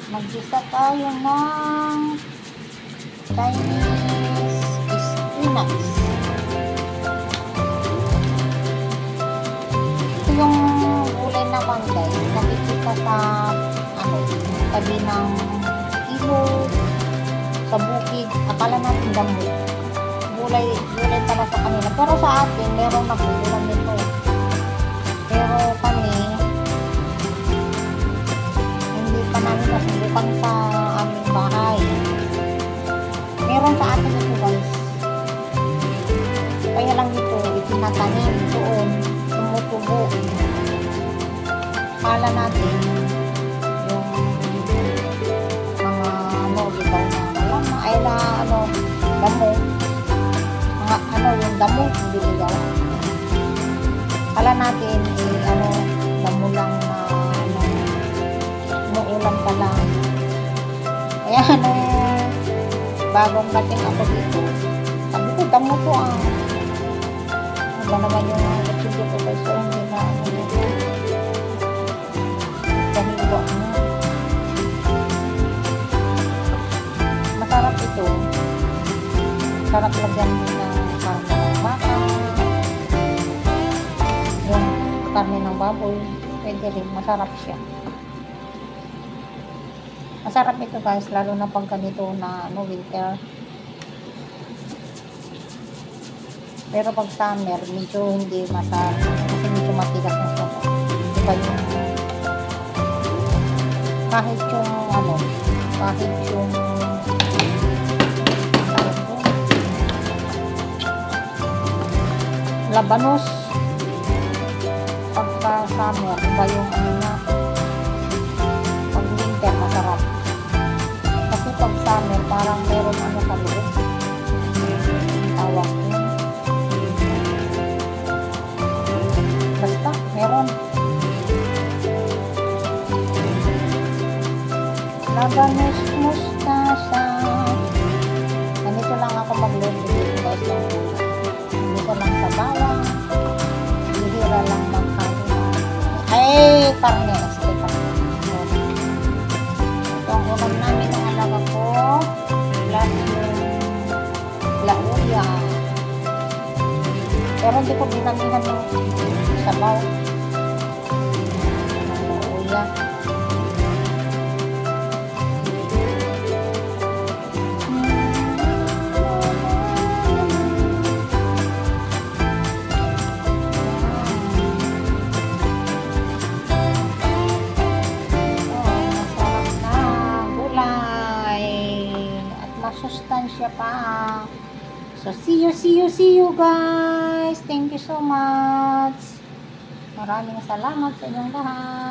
Mag-isa tayo ng Chinese spinach. Ito yung gulay naman guys, nakikita sa tabi ng ilog, sa bukid. Akala natin damo. Gulay pala sa kanila. Pero sa atin, meron na ulam nito. Pero kami, hindi pa namin nasubukan sa aming bahay. Meron sa atin ito guys. Kaya lang ito, itinatanim doon, tumutubo. Akala natin, yung mga bitaw na alam na, ay na damo. Yung damo, hindi ligaw. Akala natin, damo lang na ulam pa lang. Kaya bagong dating ako dito, sabi ko, damo to ba naman yung kutsilo ko guys, so hindi na kahiwa masarap ito. Sarap lagyan din ng karne ng baka, yung karne ng baboy, pwede rin, masarap siya. Masarap ito guys, lalo na pag ganito na winter. Pero pag summer, medyo hindi masarap kasi medyo matigas na siya. Diba yung kahit yung labanos pagka summer, iba yung niya. Pag winter, masarap. Kasi pag summer, parang meron sa loob. Tawag ko. Basta, meron. Labanos mustasa. Ganito lang ako mag-load dito guys ng gulay. Dito lang sa bawang. Bihira lang magkano. Ay, karne. Ito ang ulam namin ng alaga ko. Plus yung lauya. Pero hindi ko binamihan ng sabaw. Ng lauya. Masustansya pa. So, see you guys. Thank you so much. Maraming salamat sa inyong lahat.